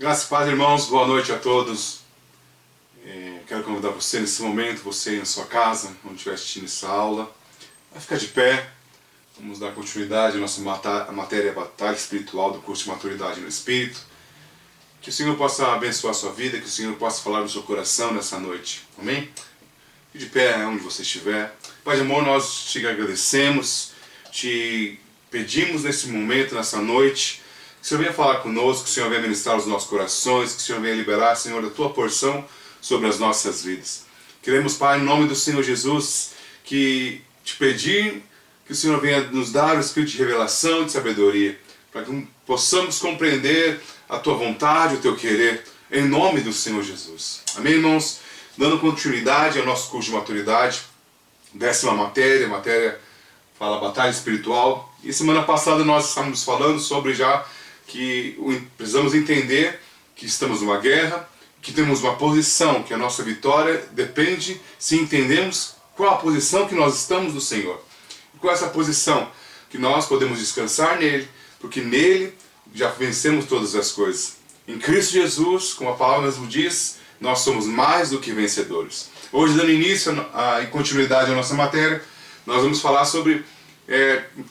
Graças a Deus, irmãos, boa noite a todos. Quero convidar você nesse momento, você na sua casa, onde estiver assistindo essa aula, a ficar de pé. Vamos dar continuidade à nossa matéria Batalha Espiritual do curso de Maturidade no Espírito. Que o Senhor possa abençoar a sua vida, que o Senhor possa falar no seu coração nessa noite. Amém? Fique de pé onde você estiver. Pai de amor, nós te agradecemos, te pedimos nesse momento, nessa noite, que o Senhor venha falar conosco, que o Senhor venha ministrar os nossos corações, que o Senhor venha liberar, Senhor, a tua porção sobre as nossas vidas. Queremos, Pai, em nome do Senhor Jesus, que te pedir que o Senhor venha nos dar o espírito de revelação e de sabedoria, para que possamos compreender a tua vontade, o teu querer, em nome do Senhor Jesus. Amém, irmãos? Dando continuidade ao nosso curso de maturidade, 10ª matéria, a matéria fala Batalha Espiritual. E semana passada nós estávamos falando sobre já que precisamos entender que estamos numa guerra, que temos uma posição, que a nossa vitória depende se entendemos qual a posição que nós estamos no Senhor. E qual é essa posição? Que nós podemos descansar nele, porque nele já vencemos todas as coisas. Em Cristo Jesus, como a palavra mesmo diz, nós somos mais do que vencedores. Hoje, dando início e continuidade à nossa matéria, nós vamos falar sobre,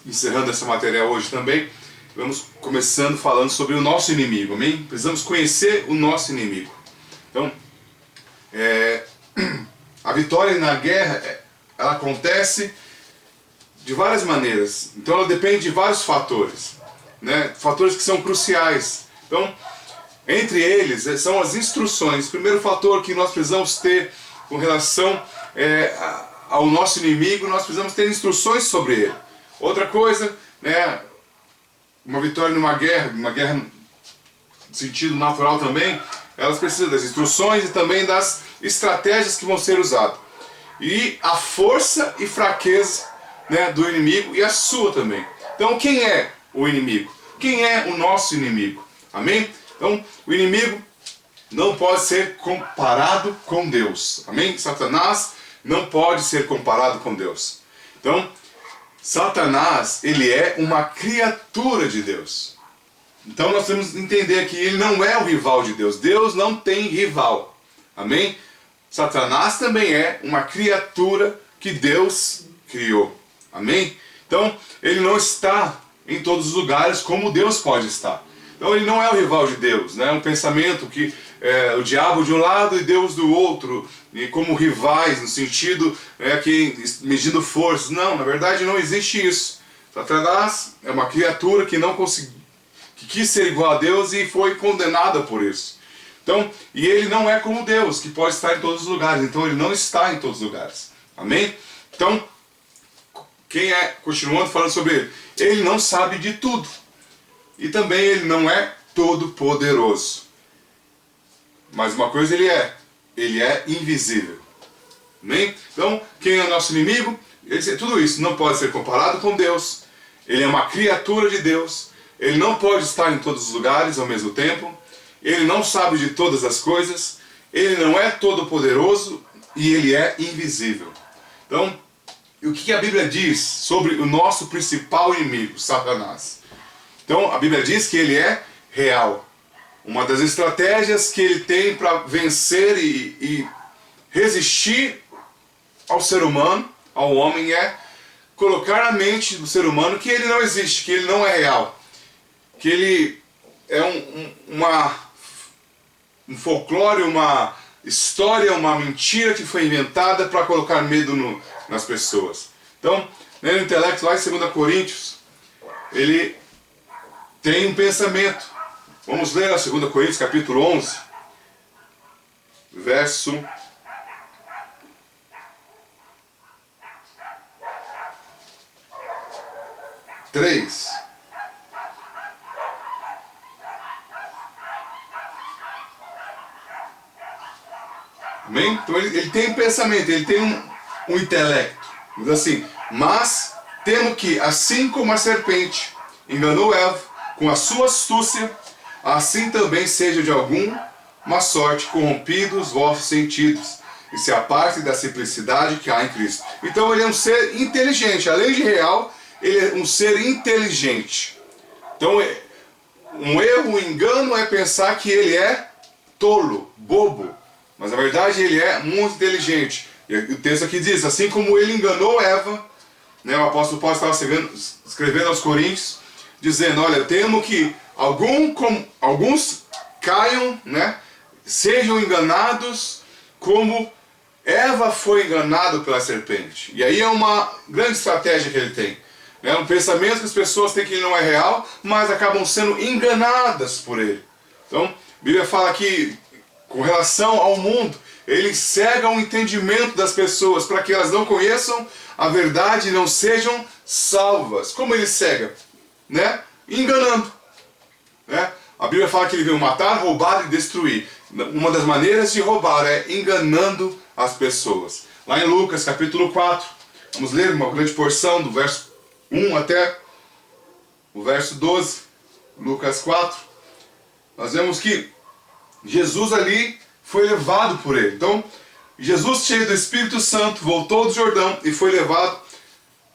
encerrando essa matéria hoje também, vamos começando falando sobre o nosso inimigo, amém? Precisamos conhecer o nosso inimigo. Então, a vitória na guerra, ela acontece de várias maneiras. Então ela depende de vários fatores, né? Fatores que são cruciais. Então, entre eles são as instruções. O primeiro fator que nós precisamos ter com relação ao nosso inimigo, nós precisamos ter instruções sobre ele. Outra coisa, né? Uma vitória numa guerra no sentido natural também, elas precisam das instruções e também das estratégias que vão ser usadas. E a força e fraqueza, né, do inimigo e a sua também. Então, quem é o inimigo? Quem é o nosso inimigo? Amém? Então, o inimigo não pode ser comparado com Deus. Amém? Satanás não pode ser comparado com Deus. Então, Satanás, ele é uma criatura de Deus. Então nós temos que entender que ele não é o rival de Deus. Deus não tem rival. Amém? Satanás também é uma criatura que Deus criou. Amém? Então ele não está em todos os lugares como Deus pode estar. Então ele não é o rival de Deus, né? Um pensamento que o diabo de um lado e Deus do outro, e como rivais, no sentido que medindo forças. Não, na verdade não existe isso. Satanás é uma criatura que não conseguiu, que quis ser igual a Deus e foi condenada por isso. Então, e ele não é como Deus, que pode estar em todos os lugares. Então ele não está em todos os lugares. Amém? Então, continuando falando sobre ele, ele não sabe de tudo. E também ele não é todo poderoso. Mas uma coisa ele é invisível. Amém? Então, quem é o nosso inimigo? Tudo isso não pode ser comparado com Deus. Ele é uma criatura de Deus. Ele não pode estar em todos os lugares ao mesmo tempo. Ele não sabe de todas as coisas. Ele não é todo poderoso e ele é invisível. Então, o que a Bíblia diz sobre o nosso principal inimigo, Satanás? Então, a Bíblia diz que ele é real. Uma das estratégias que ele tem para vencer e resistir ao ser humano, ao homem, é colocar na mente do ser humano que ele não existe, que ele não é real. Que ele é um folclore, uma história, uma mentira que foi inventada para colocar medo nas pessoas. Então, no intelecto lá em 2 Coríntios, ele tem um pensamento. Vamos ler a 2 Coríntios capítulo 11, verso 3. Amém? Então ele tem um pensamento, ele tem um intelecto. Diz assim: mas temo que, assim como a serpente enganou Eva com a sua astúcia, assim também seja de alguma sorte corrompidos os vossos sentidos, e se apartem da simplicidade que há em Cristo. Então ele é um ser inteligente, além de real, ele é um ser inteligente. Então um erro, um engano é pensar que ele é tolo, bobo. Mas na verdade ele é muito inteligente. E o texto aqui diz, assim como ele enganou Eva, né, o apóstolo Paulo estava escrevendo aos Coríntios, dizendo, olha, temo que alguns caiam, né, sejam enganados como Eva foi enganada pela serpente. E aí é uma grande estratégia que ele tem. É um pensamento que as pessoas têm que ele não é real, mas acabam sendo enganadas por ele. Então, a Bíblia fala que, com relação ao mundo, ele cega o entendimento das pessoas para que elas não conheçam a verdade e não sejam salvas. Como ele cega? Né? Enganando. Né? A Bíblia fala que ele veio matar, roubar e destruir. Uma das maneiras de roubar é enganando as pessoas. Lá em Lucas capítulo 4, vamos ler uma grande porção do verso 1 até o verso 12. Lucas 4. Nós vemos que Jesus ali foi levado por ele. Então, Jesus, cheio do Espírito Santo, voltou do Jordão e foi levado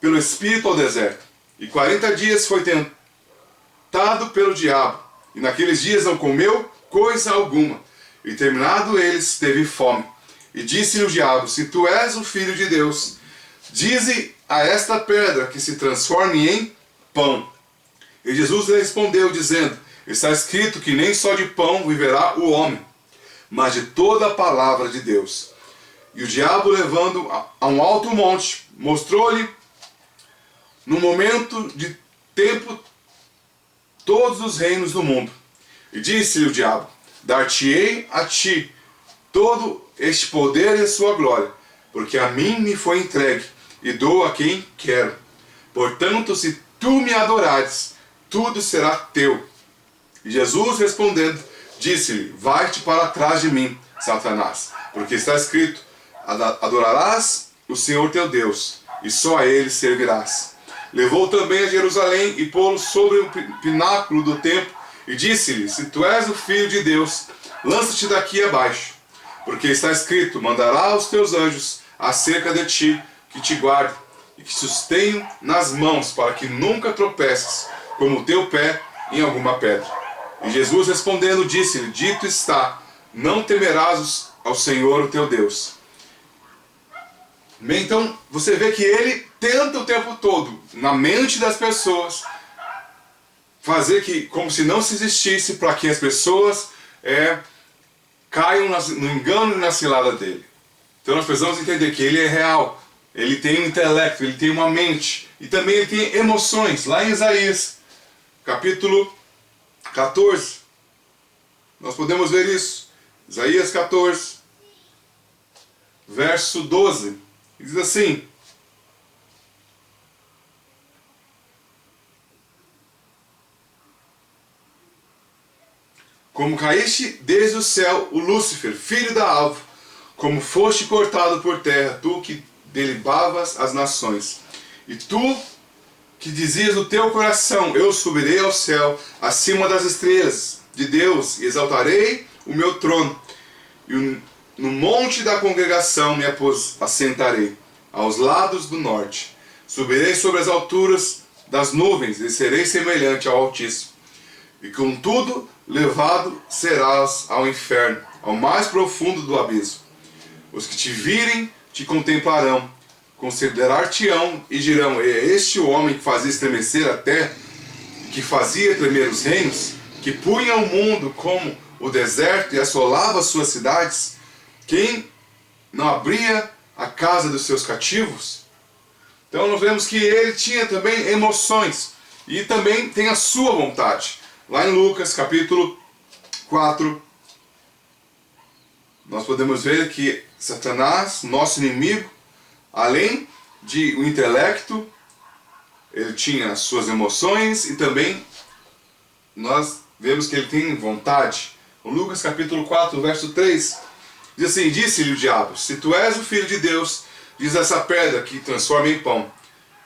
pelo Espírito ao deserto. E 40 dias foi tentado pelo diabo. E naqueles dias não comeu coisa alguma. E terminado eles, teve fome. E disse-lhe o diabo, se tu és o Filho de Deus, dize a esta pedra que se transforme em pão. E Jesus lhe respondeu, dizendo, está escrito que nem só de pão viverá o homem, mas de toda a palavra de Deus. E o diabo, levando a um alto monte, mostrou-lhe, no momento de tempo, todos os reinos do mundo. E disse-lhe o diabo, dar-te-ei a ti todo este poder e a sua glória, porque a mim me foi entregue, e dou a quem quero. Portanto, se tu me adorares, tudo será teu. E Jesus respondendo, disse-lhe, vai-te para trás de mim, Satanás, porque está escrito, adorarás o Senhor teu Deus, e só a ele servirás. Levou também a Jerusalém e pô-lo sobre o pináculo do templo, e disse-lhe, se tu és o Filho de Deus, lança-te daqui abaixo, porque está escrito, mandará os teus anjos acerca de ti, que te guardem, e que sustenham nas mãos, para que nunca tropeces, como o teu pé em alguma pedra. E Jesus respondendo disse-lhe, dito está, não temerás ao Senhor o teu Deus. Bem, então você vê que ele tenta o tempo todo, na mente das pessoas, fazer que, como se não se existisse, para que as pessoas caiam no engano e na cilada dele. Então nós precisamos entender que ele é real, ele tem um intelecto, ele tem uma mente, e também ele tem emoções. Lá em Isaías, capítulo 14, nós podemos ver isso. Isaías 14, verso 12, diz assim, como caíste desde o céu, o Lúcifer, filho da alva, como foste cortado por terra, tu que derribavas as nações. E tu que dizias no teu coração, eu subirei ao céu, acima das estrelas de Deus, e exaltarei o meu trono. E no monte da congregação me assentarei, aos lados do norte. Subirei sobre as alturas das nuvens, e serei semelhante ao Altíssimo. E contudo, levado serás ao inferno, ao mais profundo do abismo. Os que te virem te contemplarão, considerar-te-ão e dirão, é este o homem que fazia estremecer a terra, que fazia tremer os reinos, que punha o mundo como o deserto e assolava as suas cidades, quem não abria a casa dos seus cativos? Então nós vemos que ele tinha também emoções e também tem a sua vontade. Lá em Lucas capítulo 4, nós podemos ver que Satanás, nosso inimigo, além de o intelecto, ele tinha as suas emoções e também nós vemos que ele tem vontade. Em Lucas capítulo 4, verso 3, diz assim, disse-lhe o diabo, se tu és o Filho de Deus, diz essa pedra que transforma em pão.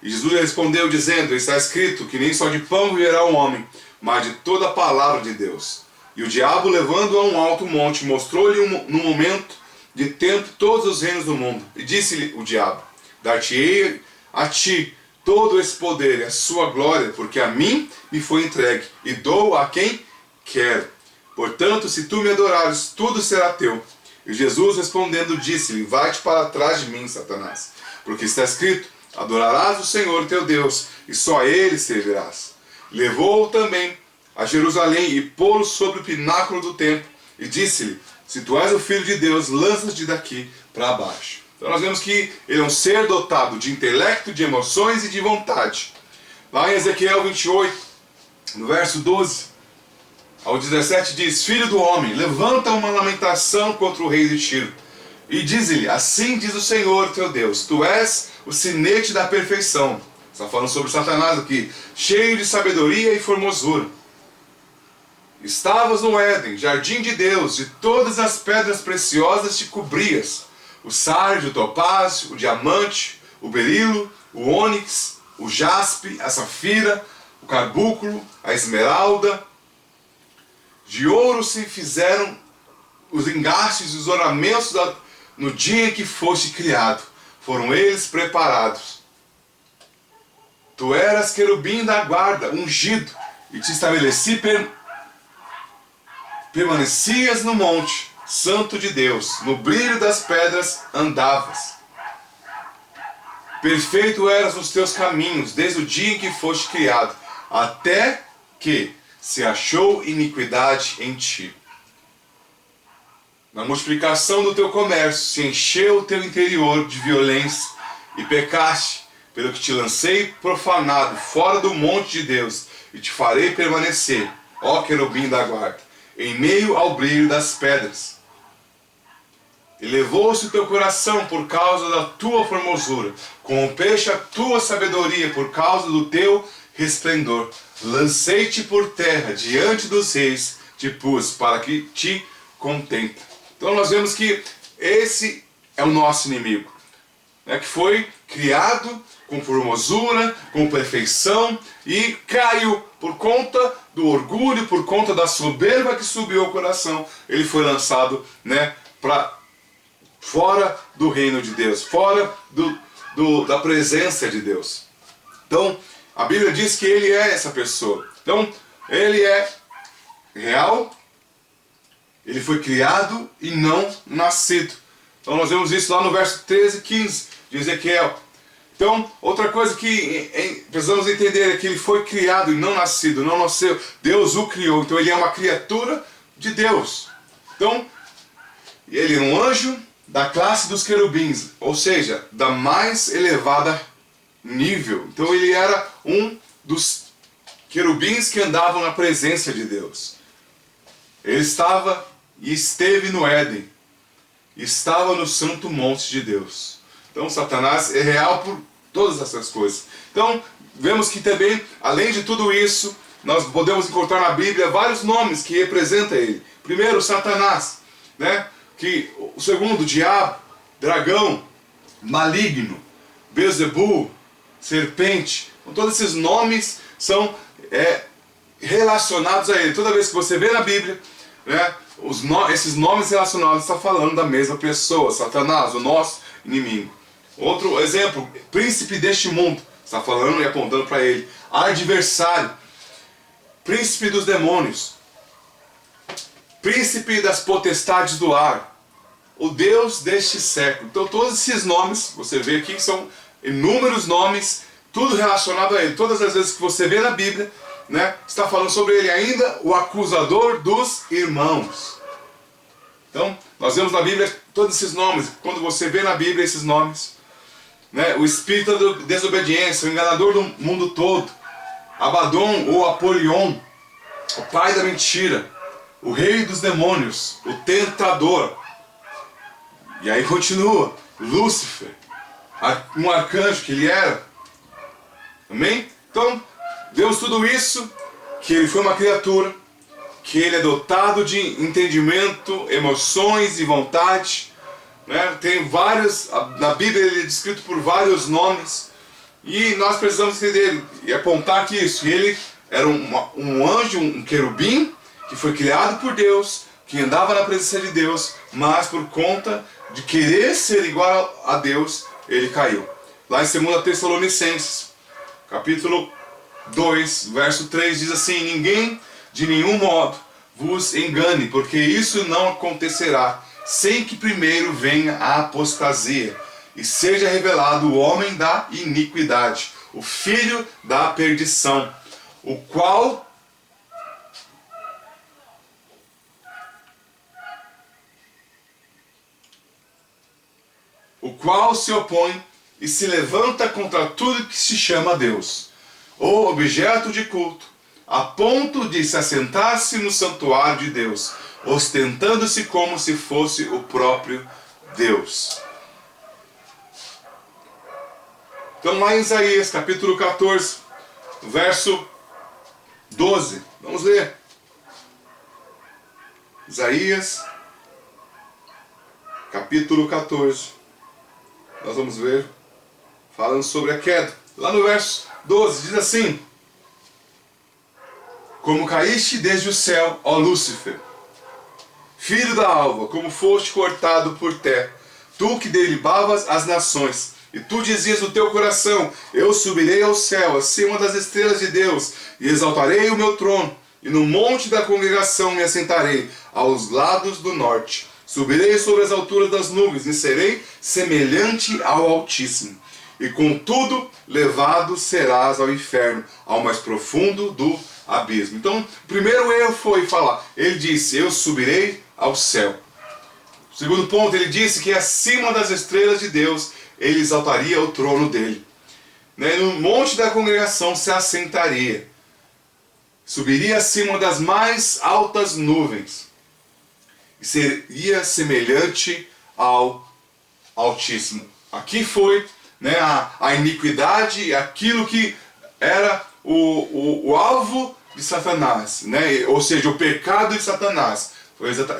E Jesus lhe respondeu dizendo, está escrito que nem só de pão viverá o homem, mas de toda a palavra de Deus. E o diabo, levando-o a um alto monte, mostrou-lhe no momento de tempo todos os reinos do mundo. E disse-lhe o diabo, dar-te-ei a ti todo esse poder e a sua glória, porque a mim me foi entregue, e dou a quem quero. Portanto, se tu me adorares, tudo será teu. E Jesus respondendo disse-lhe, vai-te para trás de mim, Satanás, porque está escrito, adorarás o Senhor teu Deus, e só a Ele servirás. Levou-o também a Jerusalém e pô-lo sobre o pináculo do templo, e disse-lhe, se tu és o Filho de Deus, lança-te daqui para baixo. Então nós vemos que ele é um ser dotado de intelecto, de emoções e de vontade. Lá em Ezequiel 28, no verso 12 ao 17 diz, Filho do homem, levanta uma lamentação contra o rei de Tiro, e diz-lhe, assim diz o Senhor teu Deus, tu és o sinete da perfeição. Está falando sobre Satanás aqui, cheio de sabedoria e formosura. Estavas no Éden, jardim de Deus, de todas as pedras preciosas te cobrias, o sárdio, o topázio, o diamante, o berilo, o ônix, o jaspe, a safira, o carbúnculo, a esmeralda. De ouro se fizeram os engastes e os ornamentos no dia em que foste criado. Foram eles preparados. Tu eras querubim da guarda, ungido, e te estabeleci, permanecias no monte santo de Deus, no brilho das pedras andavas. Perfeito eras os teus caminhos, desde o dia em que foste criado, até que se achou iniquidade em ti. Na multiplicação do teu comércio se encheu o teu interior de violência e pecaste, pelo que te lancei profanado fora do monte de Deus e te farei permanecer, ó querubim da guarda, em meio ao brilho das pedras. Elevou-se o teu coração por causa da tua formosura, como peixe a tua sabedoria por causa do teu resplendor. Lancei-te por terra, diante dos reis te pus, para que te contemple. Então nós vemos que esse é o nosso inimigo, né, que foi criado com formosura, com perfeição, e caiu por conta do orgulho, por conta da soberba que subiu ao coração. Ele foi lançado, né, para fora do reino de Deus, fora da presença de Deus. Então, a Bíblia diz que ele é essa pessoa. Então, ele é real, ele foi criado e não nascido. Então, nós vemos isso lá no verso 13 e 15 de Ezequiel. Então, outra coisa que precisamos entender é que ele foi criado e não nascido, não nasceu. Deus o criou, então ele é uma criatura de Deus. Então, ele é um anjo da classe dos querubins, ou seja, da mais elevada nível. Então ele era um dos querubins que andavam na presença de Deus. Ele estava e esteve no Éden, estava no santo monte de Deus. Então Satanás é real por todas essas coisas. Então vemos que também, além de tudo isso, nós podemos encontrar na Bíblia vários nomes que representam ele. Primeiro, Satanás, né? Que o segundo, diabo, dragão, maligno, Beelzebul, serpente. Então, todos esses nomes são relacionados a ele. Toda vez que você vê na Bíblia, né, esses nomes relacionados estão falando da mesma pessoa, Satanás, o nosso inimigo. Outro exemplo, príncipe deste mundo, está falando e apontando para ele. Adversário, príncipe dos demônios, príncipe das potestades do ar, o Deus deste século. Então todos esses nomes, você vê aqui, são inúmeros nomes, tudo relacionado a ele. Todas as vezes que você vê na Bíblia, né, está falando sobre ele ainda, o acusador dos irmãos. Então, nós vemos na Bíblia todos esses nomes. Quando você vê na Bíblia esses nomes, né, o espírito da desobediência, o enganador do mundo todo, Abaddon ou Apolion, o pai da mentira, o rei dos demônios, o tentador. E aí continua, Lúcifer, um arcanjo que ele era. Amém? Então, vemos tudo isso, que ele foi uma criatura, que ele é dotado de entendimento, emoções e vontade, né? Tem vários, na Bíblia ele é descrito por vários nomes, e nós precisamos entender e apontar que isso, ele era um anjo, um querubim, que foi criado por Deus, que andava na presença de Deus, mas por conta de querer ser igual a Deus, ele caiu. Lá em 2 Tessalonicenses, capítulo 2, verso 3, diz assim: ninguém de nenhum modo vos engane, porque isso não acontecerá, sem que primeiro venha a apostasia, e seja revelado o homem da iniquidade, o filho da perdição, o qual se opõe e se levanta contra tudo que se chama Deus, ou objeto de culto, a ponto de se assentar-se no santuário de Deus, ostentando-se como se fosse o próprio Deus. Então lá em Isaías, capítulo 14, verso 12, vamos ler. Isaías, capítulo 14. Nós vamos ver, falando sobre a queda. Lá no verso 12, diz assim: como caíste desde o céu, ó Lúcifer, filho da alva, como foste cortado por terra, tu que derribavas as nações, e tu dizias no teu coração: eu subirei ao céu, acima das estrelas de Deus, e exaltarei o meu trono, e no monte da congregação me assentarei, aos lados do norte. Subirei sobre as alturas das nuvens, e serei semelhante ao Altíssimo. E contudo, levado serás ao inferno, ao mais profundo do abismo. Então, o primeiro erro foi falar, ele disse: eu subirei ao céu. O segundo ponto, ele disse que acima das estrelas de Deus, ele exaltaria o trono dele. No monte da congregação se assentaria. Subiria acima das mais altas nuvens. E seria semelhante ao Altíssimo. Aqui foi a iniquidade, aquilo que era o alvo de Satanás, ou seja, o pecado de Satanás.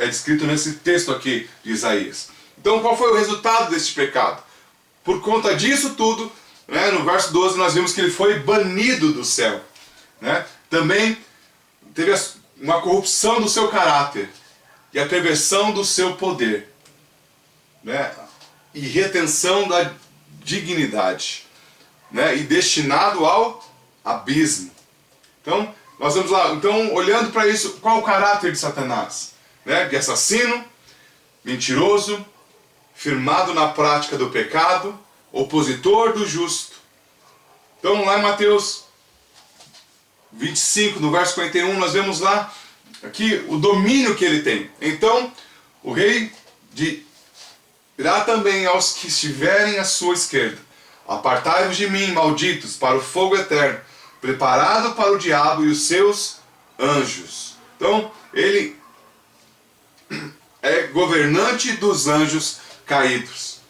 É descrito nesse texto aqui de Isaías. Então qual foi o resultado deste pecado? Por conta disso tudo, no verso 12 nós vimos que ele foi banido do céu. Também teve uma corrupção do seu caráter e a perversão do seu poder, e retenção da dignidade, e destinado ao abismo. Então, nós vamos lá, olhando para isso, qual o caráter de Satanás? De assassino, mentiroso, firmado na prática do pecado, opositor do justo. Então, lá em Mateus 25, no verso 41, nós vemos lá, aqui, o domínio que ele tem. Então, o rei dirá também aos que estiverem à sua esquerda: apartai-vos de mim, malditos, para o fogo eterno, preparado para o diabo e os seus anjos. Então, ele é governante dos anjos caídos.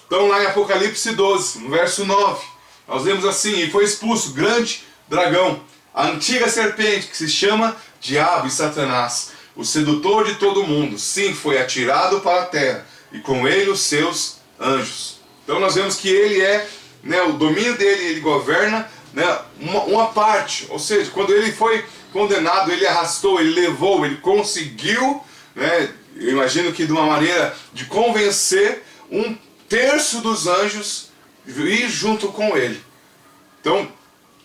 Então, lá em Apocalipse 12, no verso 9, nós lemos assim: e foi expulso grande dragão, a antiga serpente, que se chama Diabo e Satanás, o sedutor de todo mundo. Sim, foi atirado para a terra, e com ele os seus anjos. Então nós vemos que ele o domínio dele, ele governa uma parte. Ou seja, quando ele foi condenado, ele arrastou, ele levou, ele conseguiu, eu imagino que de uma maneira de convencer um terço dos anjos ir junto com ele. Então,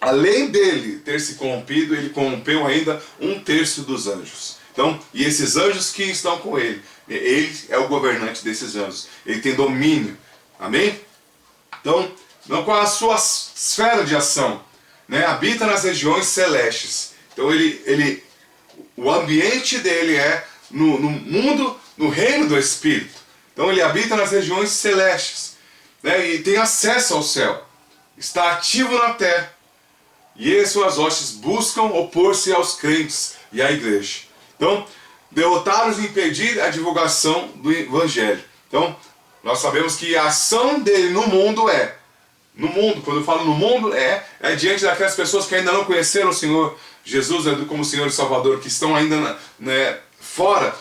além dele ter se corrompido, ele corrompeu ainda um terço dos anjos. Então, e esses anjos que estão com ele é o governante desses anjos. Ele tem domínio. Amém? Então, qual é a sua esfera de ação? Habita nas regiões celestes. Então, o ambiente dele é no mundo, no reino do Espírito. Então, ele habita nas regiões celestes. E tem acesso ao céu. Está ativo na terra. E ele e suas hostes buscam opor-se aos crentes e à igreja. Então, derrotá-los e impedir a divulgação do evangelho. Então, nós sabemos que a ação dele no mundo quando eu falo no mundo, é diante daquelas pessoas que ainda não conheceram o Senhor Jesus como Senhor e Salvador, que estão ainda fora,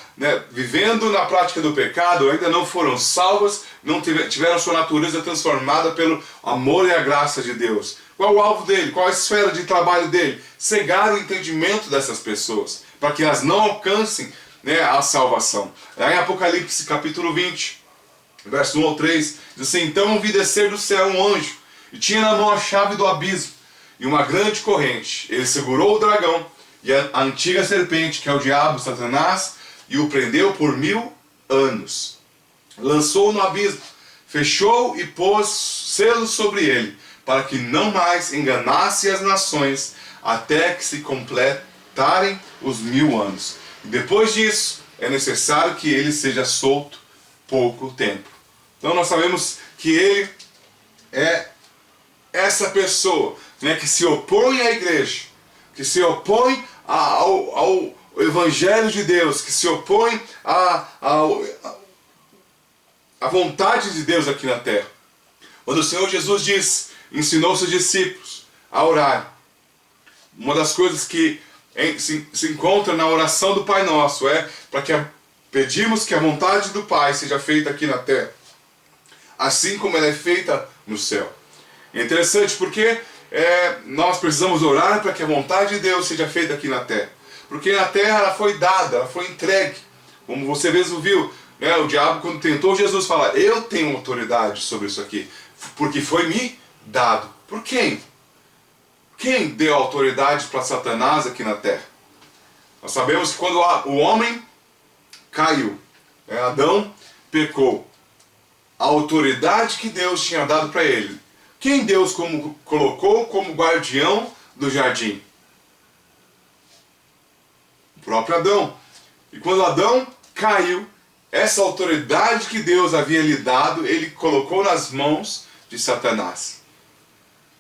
vivendo na prática do pecado, ainda não foram salvas, não tiveram sua natureza transformada pelo amor e a graça de Deus. Qual o alvo dele? Qual a esfera de trabalho dele? Cegar o entendimento dessas pessoas, para que elas não alcancem a salvação. Lá em Apocalipse capítulo 20, verso 1 ao 3, diz assim: então vi descer do céu um anjo, e tinha na mão a chave do abismo, e uma grande corrente. Ele segurou o dragão e a antiga serpente, que é o diabo, Satanás, e o prendeu por 1000 anos. Lançou-o no abismo, fechou e pôs selos sobre ele, para que não mais enganasse as nações, até que se completarem os 1000 anos. E depois disso, é necessário que ele seja solto pouco tempo. Então nós sabemos que ele é essa pessoa, né, que se opõe à igreja, que se opõe ao Evangelho de Deus, que se opõe à vontade de Deus aqui na terra. Quando o Senhor Jesus ensinou seus discípulos a orar, uma das coisas que se encontra na oração do Pai Nosso é para que pedimos que a vontade do Pai seja feita aqui na terra, assim como ela é feita no céu. É interessante porque nós precisamos orar para que a vontade de Deus seja feita aqui na terra. Porque na terra ela foi dada, ela foi entregue. Como você mesmo viu, né, o diabo quando tentou Jesus falar, eu tenho autoridade sobre isso aqui, porque foi me dado. Por quem? Quem deu autoridade para Satanás aqui na terra? Nós sabemos que quando o homem caiu, Adão pecou, a autoridade que Deus tinha dado para ele, quem Deus colocou como guardião do jardim? O próprio Adão. E quando Adão caiu, essa autoridade que Deus havia lhe dado, ele colocou nas mãos de Satanás.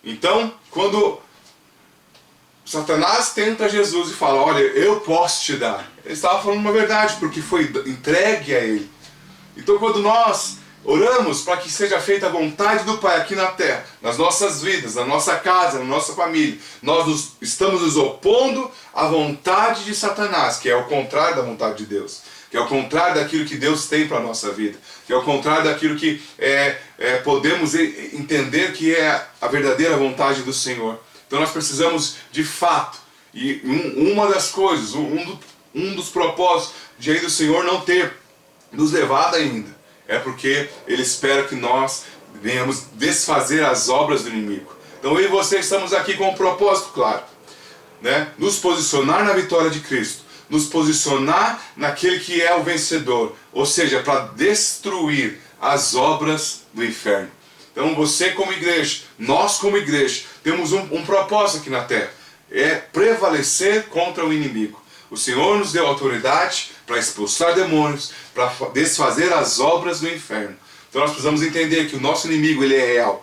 Então, quando Satanás tenta Jesus e fala, olha, eu posso te dar, ele estava falando uma verdade, porque foi entregue a ele. Então quando nós oramos para que seja feita a vontade do Pai aqui na terra, nas nossas vidas, na nossa casa, na nossa família, nós estamos nos opondo à vontade de Satanás, que é o contrário da vontade de Deus, que é o contrário daquilo que Deus tem para a nossa vida, que é o contrário daquilo que podemos entender que é a verdadeira vontade do Senhor. Então nós precisamos de fato, e uma das coisas, um dos propósitos de aí do Senhor não ter nos levado ainda, é porque Ele espera que nós venhamos desfazer as obras do inimigo. Então eu e você estamos aqui com um propósito claro, né? Nos posicionar na vitória de Cristo, nos posicionar naquele que é o vencedor, ou seja, para destruir as obras do inferno. Então você como igreja, nós como igreja, temos um propósito aqui na terra, é prevalecer contra o inimigo. O Senhor nos deu autoridade para expulsar demônios, para desfazer as obras do inferno. Então nós precisamos entender que o nosso inimigo ele é real.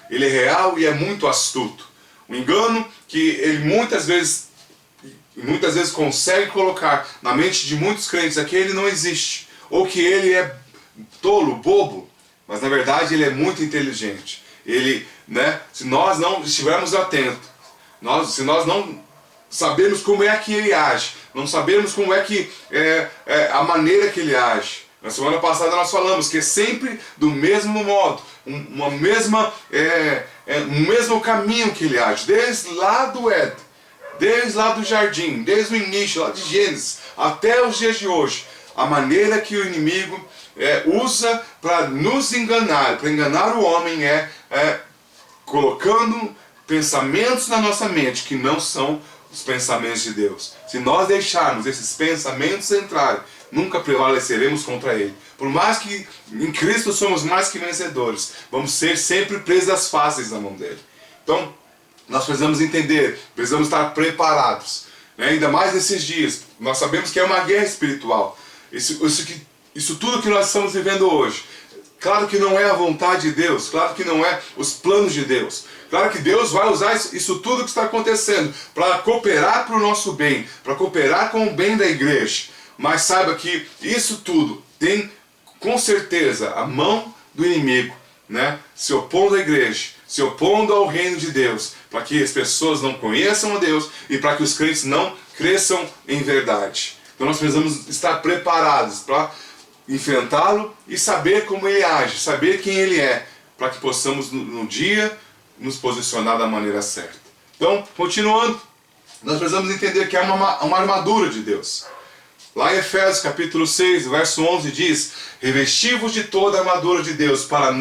Ele é real e é muito astuto. O engano que ele muitas vezes consegue colocar na mente de muitos crentes é que ele não existe, ou que ele é tolo, bobo, mas na verdade ele é muito inteligente. Ele, né, se nós não estivermos atentos, se nós não sabemos como é que ele age, não sabemos como é que a maneira que ele age. Na semana passada nós falamos que é sempre do mesmo modo, um mesmo caminho que ele age, desde lá do Éden, desde lá do jardim, desde o início, lá de Gênesis, até os dias de hoje. A maneira que o inimigo usa para nos enganar, para enganar o homem é colocando pensamentos na nossa mente que não são os pensamentos de Deus. Se nós deixarmos esses pensamentos entrarem, nunca prevaleceremos contra ele. Por mais que em Cristo somos mais que vencedores, vamos ser sempre presas fáceis na mão dele. Então, nós precisamos entender, precisamos estar preparados, né? Ainda mais nesses dias. Nós sabemos que é uma guerra espiritual. Isso tudo que nós estamos vivendo hoje, claro que não é a vontade de Deus, claro que não é os planos de Deus. Claro que Deus vai usar isso tudo que está acontecendo para cooperar para o nosso bem, para cooperar com o bem da igreja. Mas saiba que isso tudo tem, com certeza, a mão do inimigo, né? Se opondo à igreja, se opondo ao reino de Deus, para que as pessoas não conheçam a Deus e para que os crentes não cresçam em verdade. Então nós precisamos estar preparados para enfrentá-lo e saber como ele age, saber quem ele é, para que possamos no dia nos posicionar da maneira certa. Então, continuando, nós precisamos entender que é uma armadura de Deus. Lá em Efésios capítulo 6, verso 11 diz: revesti-vos de toda a armadura de Deus para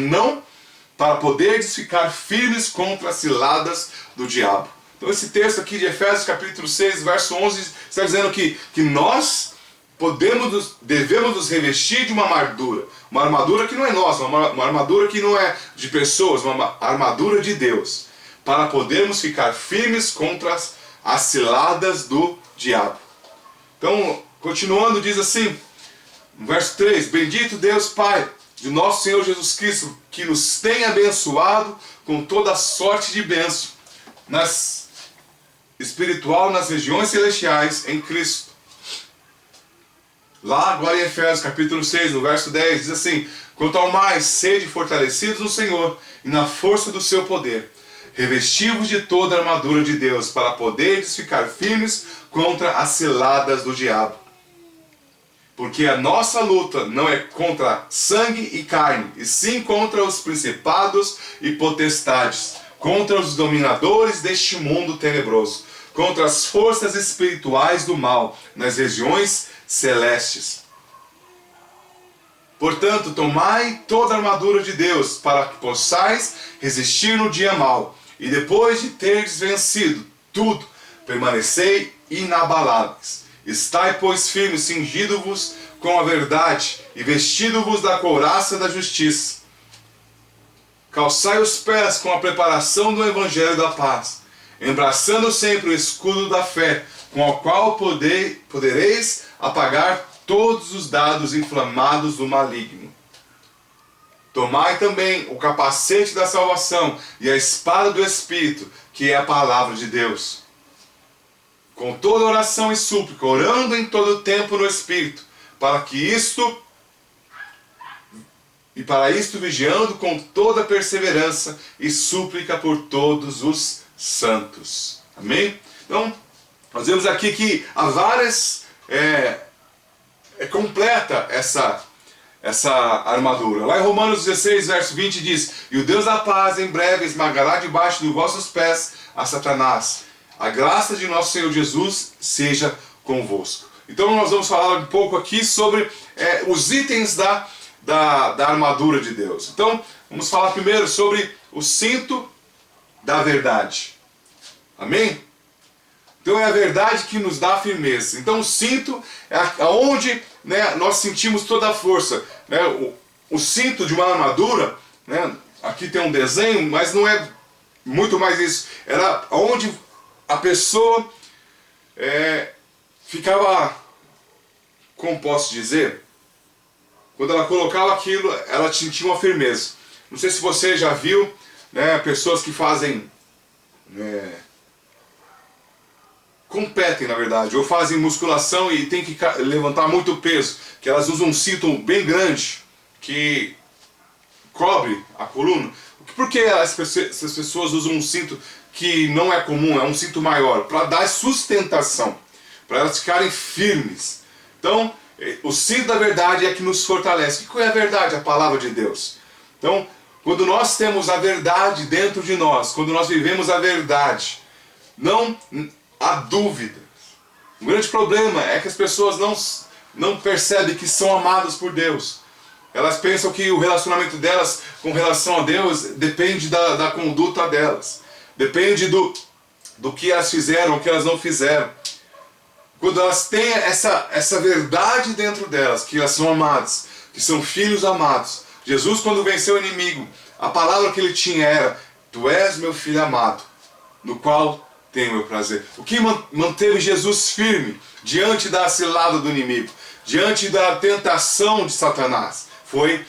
para poderes ficar firmes contra as ciladas do diabo. Então esse texto aqui de Efésios capítulo 6, verso 11, está dizendo que nós devemos nos revestir de uma armadura que não é nossa, uma armadura que não é de pessoas, uma armadura de Deus, para podermos ficar firmes contra as ciladas do diabo. Então, continuando, diz assim, no verso 3, bendito Deus Pai de nosso Senhor Jesus Cristo, que nos tem abençoado com toda sorte de bênção espiritual nas regiões celestiais em Cristo. Lá agora em Efésios capítulo 6, no verso 10, diz assim, quanto ao mais, sede fortalecidos no Senhor e na força do seu poder, revestivos de toda a armadura de Deus, para poderes ficar firmes contra as ciladas do diabo. Porque a nossa luta não é contra sangue e carne, e sim contra os principados e potestades, contra os dominadores deste mundo tenebroso, contra as forças espirituais do mal nas regiões celestes. Portanto, tomai toda a armadura de Deus, para que possais resistir no dia mau, e depois de teres vencido tudo, permanecei inabaláveis. Estai, pois, firmes, cingido-vos com a verdade, e vestido-vos da couraça da justiça. Calçai os pés com a preparação do evangelho da paz, embraçando sempre o escudo da fé, com o qual podereis apagar todos os dardos inflamados do maligno. Tomai também o capacete da salvação e a espada do Espírito, que é a palavra de Deus. Com toda oração e súplica, orando em todo tempo no Espírito, para isto vigiando com toda perseverança e súplica por todos os santos. Amém? Então, nós vemos aqui que há várias... É completa essa armadura. Lá em Romanos 16, verso 20 diz, e o Deus da paz em breve esmagará debaixo dos vossos pés a Satanás. A graça de nosso Senhor Jesus seja convosco. Então nós vamos falar um pouco aqui sobre os itens da armadura de Deus. Então vamos falar primeiro sobre o cinto da verdade. Amém? Então é a verdade que nos dá firmeza. Então o cinto é onde, né, nós sentimos toda a força. Né? O cinto de uma armadura, né, aqui tem um desenho, mas não é muito mais isso. Era onde a pessoa ficava, como posso dizer, quando ela colocava aquilo, ela sentia uma firmeza. Não sei se você já viu, né, pessoas que fazem... competem, na verdade, ou fazem musculação e tem que levantar muito peso, que elas usam um cinto bem grande que cobre a coluna. Por que essas pessoas usam um cinto que não é comum, é um cinto maior? Para dar sustentação, para elas ficarem firmes. Então, o cinto da verdade é que nos fortalece. O que é a verdade? A palavra de Deus. Então, quando nós temos a verdade dentro de nós, quando nós vivemos a verdade, não há dúvidas. O grande problema é que as pessoas não percebem que são amadas por Deus. Elas pensam que o relacionamento delas com relação a Deus depende da conduta delas. Depende do que elas fizeram, o que elas não fizeram. Quando elas têm essa verdade dentro delas, que elas são amadas, que são filhos amados. Jesus, quando venceu o inimigo, a palavra que ele tinha era: Tu és meu filho amado, no qual tenho meu prazer. O que manteve Jesus firme diante da cilada do inimigo, diante da tentação de Satanás, foi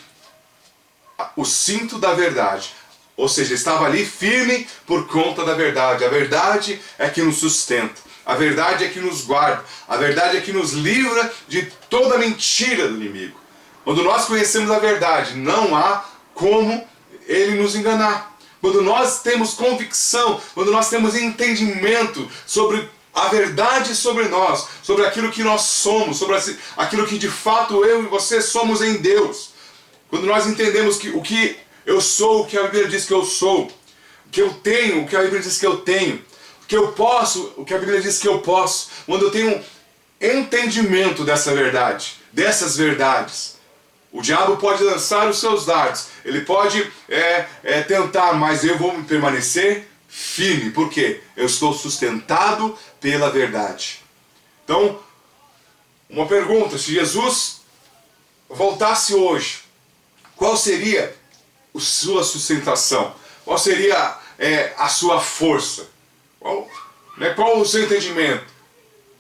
o cinto da verdade. Ou seja, estava ali firme por conta da verdade. A verdade é que nos sustenta. A verdade é que nos guarda. A verdade é que nos livra de toda mentira do inimigo. Quando nós conhecemos a verdade, não há como ele nos enganar. Quando nós temos convicção, quando nós temos entendimento sobre a verdade sobre nós, sobre aquilo que nós somos, sobre aquilo que de fato eu e você somos em Deus. Quando nós entendemos que o que eu sou, o que a Bíblia diz que eu sou, o que eu tenho, o que a Bíblia diz que eu tenho, o que eu posso, o que a Bíblia diz que eu posso, quando eu tenho um entendimento dessa verdade, dessas verdades, O diabo pode lançar os seus dardos, ele pode tentar, mas eu vou permanecer firme. Por quê? Eu estou sustentado pela verdade. Então, uma pergunta: se Jesus voltasse hoje, qual seria a sua sustentação? Qual seria a sua força? Qual o seu entendimento?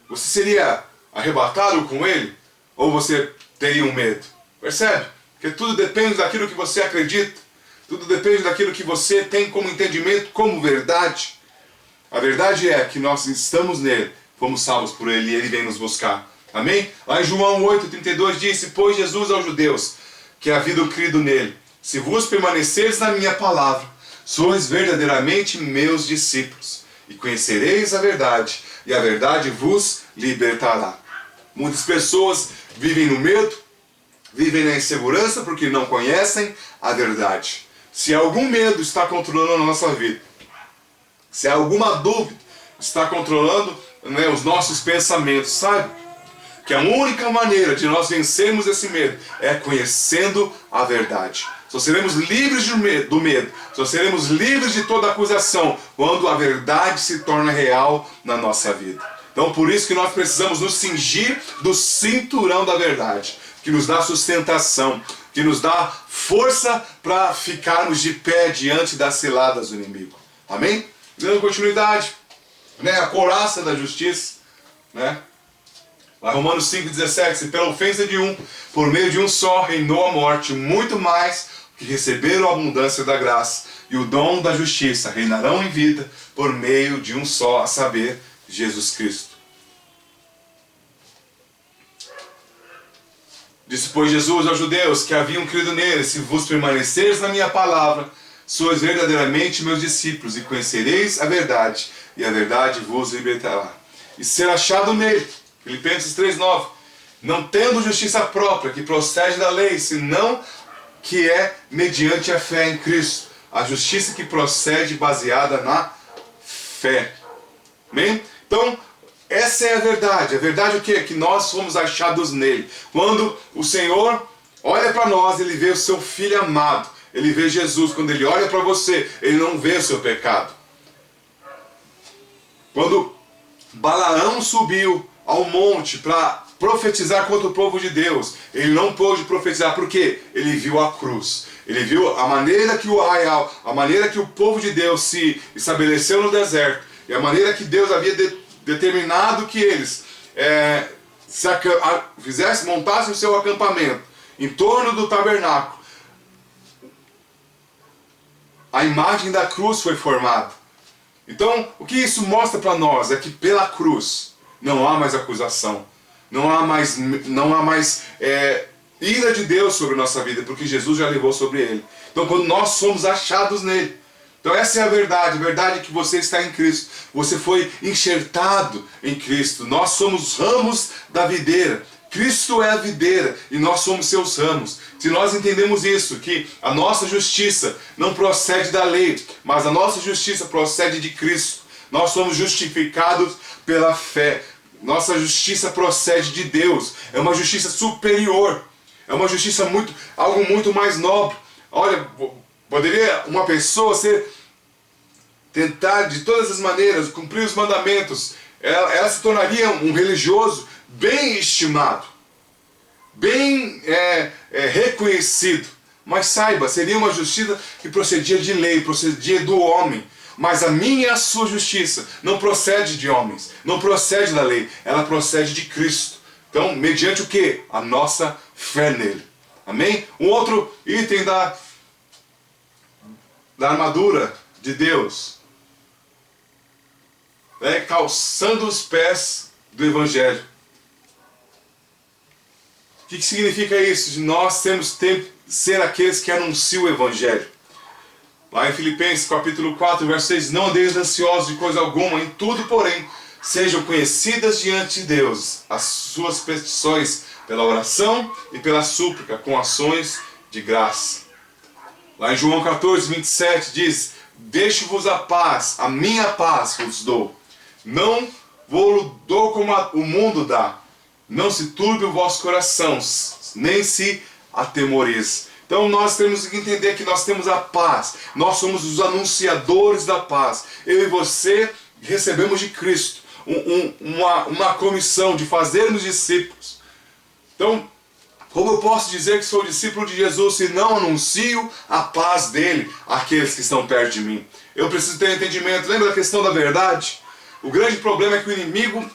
Você seria arrebatado com ele? Ou você teria um medo? Percebe? Porque tudo depende daquilo que você acredita. Tudo depende daquilo que você tem como entendimento, como verdade. A verdade é que nós estamos nele, fomos salvos por ele e ele vem nos buscar. Amém? Lá em João 8,32 disse: pois Jesus aos judeus que haviam crido nele: se vos permaneceres na minha palavra, sois verdadeiramente meus discípulos, e conhecereis a verdade, e a verdade vos libertará. Muitas pessoas vivem no medo, vivem na insegurança porque não conhecem a verdade. Se algum medo está controlando a nossa vida, se alguma dúvida está controlando os nossos pensamentos, sabe? Que a única maneira de nós vencermos esse medo é conhecendo a verdade. Só seremos livres do medo, só seremos livres de toda acusação quando a verdade se torna real na nossa vida. Então por isso que nós precisamos nos cingir do cinturão da verdade, que nos dá sustentação, que nos dá força para ficarmos de pé diante das ciladas do inimigo. Amém? Dando continuidade, a couraça da justiça, Lá Romanos 5,17, se pela ofensa de um, por meio de um só, reinou a morte, muito mais que receberam a abundância da graça e o dom da justiça reinarão em vida por meio de um só, a saber, Jesus Cristo. Disse, pois, Jesus aos judeus que haviam crido nele: se vos permaneceres na minha palavra, sois verdadeiramente meus discípulos, e conhecereis a verdade, e a verdade vos libertará. E ser achado nele, Filipenses 3,9, não tendo justiça própria que procede da lei, senão que é mediante a fé em Cristo, a justiça que procede baseada na fé. Amém? Então, essa é a verdade. A verdade é o quê? Que nós fomos achados nele. Quando o Senhor olha para nós, ele vê o seu Filho amado, ele vê Jesus. Quando ele olha para você, ele não vê o seu pecado. Quando Balaão subiu ao monte para profetizar contra o povo de Deus, ele não pôde profetizar, porque ele viu a cruz, ele viu a maneira que o arraial, a maneira que o povo de Deus se estabeleceu no deserto, e a maneira que Deus havia determinado que eles montassem o seu acampamento em torno do tabernáculo. A imagem da cruz foi formada. Então, o que isso mostra para nós é que pela cruz não há mais acusação, não há mais ira de Deus sobre a nossa vida, porque Jesus já levou sobre ele. Então, quando nós somos achados nele, então essa é a verdade é que você está em Cristo, você foi enxertado em Cristo, nós somos ramos da videira, Cristo é a videira e nós somos seus ramos. Se nós entendemos isso, que a nossa justiça não procede da lei, mas a nossa justiça procede de Cristo, nós somos justificados pela fé. Nossa justiça procede de Deus, é uma justiça superior, é uma justiça algo muito mais nobre. Olha, poderia uma pessoa tentar de todas as maneiras cumprir os mandamentos, ela se tornaria um religioso bem estimado, bem reconhecido, mas saiba, seria uma justiça que procedia de lei, procedia do homem. Mas a minha e a sua justiça não procede de homens, não procede da lei, ela procede de Cristo. Então, mediante o que? A nossa fé nele. Amém? Um outro item da armadura de Deus é calçando os pés do Evangelho. O que significa isso? De nós temos que ser aqueles que anunciam o Evangelho. Lá em Filipenses capítulo 4, verso 6, não andeis ansiosos de coisa alguma, em tudo, porém, sejam conhecidas diante de Deus as suas petições pela oração e pela súplica, com ações de graça. Lá em João 14, 27, diz, deixo-vos a paz, a minha paz vos dou. Não vos dou como o mundo dá. Não se turbe o vosso coração, nem se atemorize. Então nós temos que entender que nós temos a paz. Nós somos os anunciadores da paz. Eu e você recebemos de Cristo uma comissão de fazermos discípulos. Então, como eu posso dizer que sou discípulo de Jesus se não anuncio a paz dele àqueles que estão perto de mim? Eu preciso ter entendimento. Lembra da questão da verdade? O grande problema é que o inimigo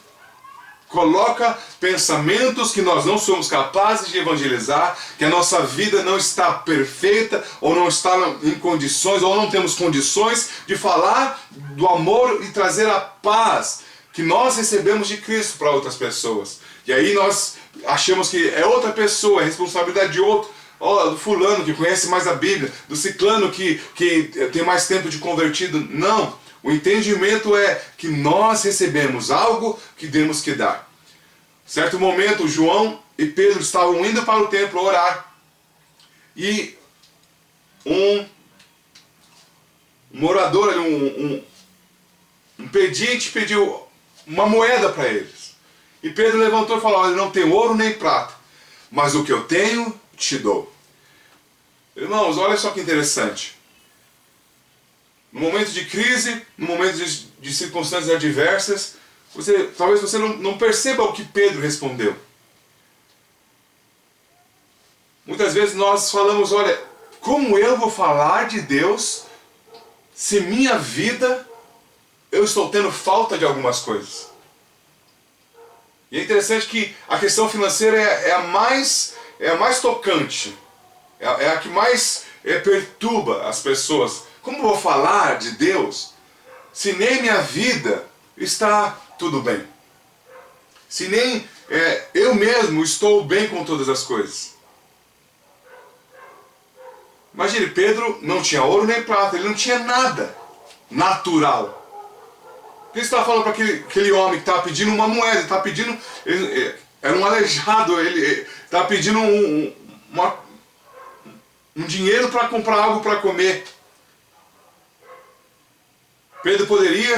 coloca pensamentos que nós não somos capazes de evangelizar, que a nossa vida não está perfeita, ou não está em condições, ou não temos condições de falar do amor e trazer a paz que nós recebemos de Cristo para outras pessoas. E aí nós achamos que é outra pessoa, é responsabilidade de outro. Do fulano que conhece mais a Bíblia, do ciclano que tem mais tempo de convertido. Não. O entendimento é que nós recebemos algo que temos que dar. Certo momento, João e Pedro estavam indo para o templo orar. E um morador, um pedinte pediu uma moeda para eles. E Pedro levantou e falou: olha, não tenho ouro nem prata, mas o que eu tenho, te dou. Irmãos, olha só que interessante. No momento de crise, no momento de circunstâncias adversas, talvez você não perceba o que Pedro respondeu. Muitas vezes nós falamos: olha, como eu vou falar de Deus se minha vida eu estou tendo falta de algumas coisas? E é interessante que a questão financeira é a mais tocante, é a que mais perturba as pessoas. Como eu vou falar de Deus se nem minha vida está tudo bem? Se nem eu mesmo estou bem com todas as coisas? Imagine, Pedro não tinha ouro nem prata, ele não tinha nada natural. O que ele estava falando para aquele homem que estava pedindo uma moeda? Estava pedindo, era um aleijado, ele estava pedindo um dinheiro para comprar algo para comer. Pedro poderia,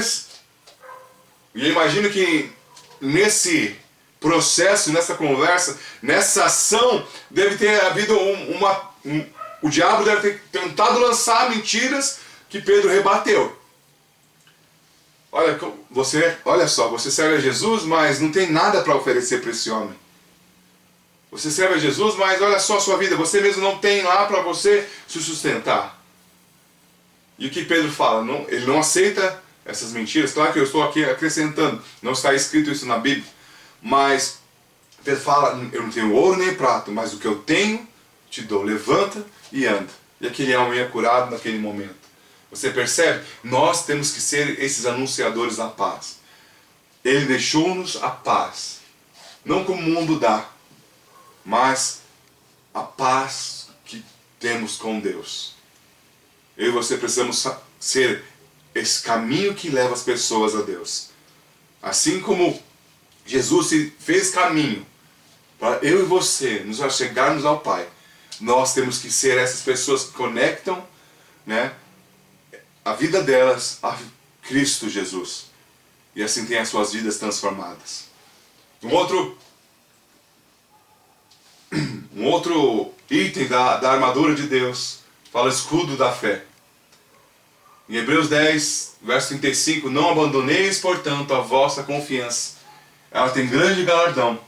e eu imagino que nesse processo, nessa conversa, nessa ação, deve ter havido o diabo deve ter tentado lançar mentiras que Pedro rebateu. Olha só, você serve a Jesus, mas não tem nada para oferecer para esse homem. Você serve a Jesus, mas olha só a sua vida, você mesmo não tem lá para você se sustentar. E o que Pedro fala? Ele não aceita essas mentiras. Claro que eu estou aqui acrescentando, não está escrito isso na Bíblia. Mas Pedro fala: eu não tenho ouro nem prata, mas o que eu tenho te dou. Levanta e anda. E aquele homem é curado naquele momento. Você percebe? Nós temos que ser esses anunciadores da paz. Ele deixou-nos a paz. Não como o mundo dá, mas a paz que temos com Deus. Eu e você precisamos ser esse caminho que leva as pessoas a Deus. Assim como Jesus se fez caminho para eu e você nos achegarmos ao Pai, nós temos que ser essas pessoas que conectam, né, a vida delas a Cristo Jesus. E assim tem as suas vidas transformadas. Um outro item da armadura de Deus fala escudo da fé. Em Hebreus 10, verso 35, não abandoneis, portanto, a vossa confiança. Ela tem grande galardão.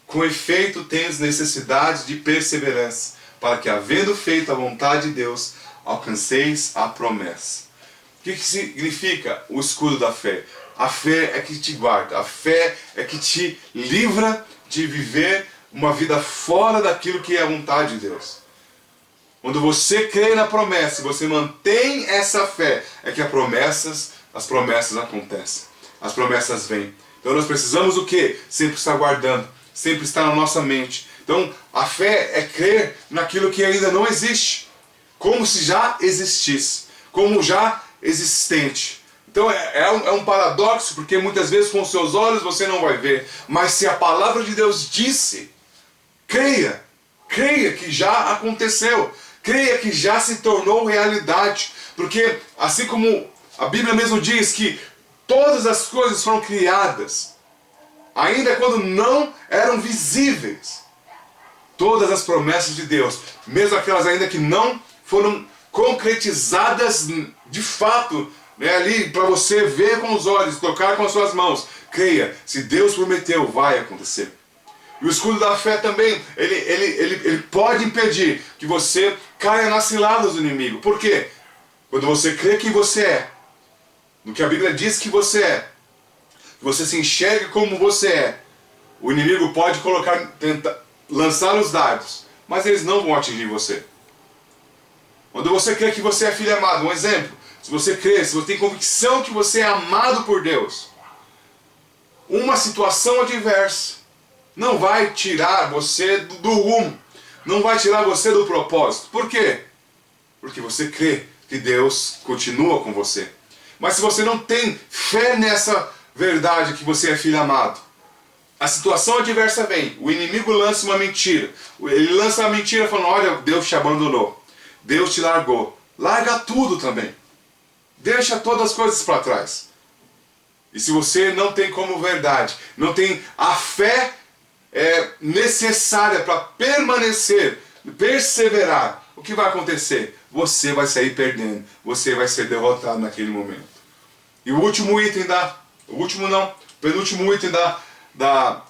Com efeito, tendes necessidade de perseverança, para que, havendo feito a vontade de Deus, alcanceis a promessa. O que significa o escudo da fé? A fé é que te guarda, a fé é que te livra de viver uma vida fora daquilo que é a vontade de Deus. Quando você crê na promessa e você mantém essa fé, é que as promessas acontecem, as promessas vêm. Então nós precisamos o quê? Sempre estar guardando, sempre estar na nossa mente. Então a fé é crer naquilo que ainda não existe, como se já existisse, como já existente. Então é um paradoxo, porque muitas vezes com os seus olhos você não vai ver, mas se a palavra de Deus disse, creia que já aconteceu, creia que já se tornou realidade, porque assim como a Bíblia mesmo diz que todas as coisas foram criadas, ainda quando não eram visíveis, todas as promessas de Deus, mesmo aquelas ainda que não foram concretizadas de fato, né, ali para você ver com os olhos, tocar com as suas mãos. Creia, se Deus prometeu, vai acontecer. E o escudo da fé também, ele pode impedir que você caia nas ciladas do inimigo. Por quê? Quando você crê que você é, no que a Bíblia diz que você é, que você se enxerga como você é, o inimigo pode tentar lançar os dardos, mas eles não vão atingir você. Quando você crê que você é filho amado, um exemplo, se você crê, se você tem convicção que você é amado por Deus, uma situação adversa não vai tirar você do rumo, não vai tirar você do propósito. Por quê? Porque você crê que Deus continua com você. Mas se você não tem fé nessa verdade que você é filho amado, a situação adversa vem, o inimigo lança uma mentira, ele lança uma mentira falando, olha, Deus te abandonou, Deus te largou. Larga tudo também. Deixa todas as coisas para trás. E se você não tem como verdade, não tem a fé necessária para permanecer, perseverar, o que vai acontecer? Você vai sair perdendo, você vai ser derrotado naquele momento. E o último item penúltimo item da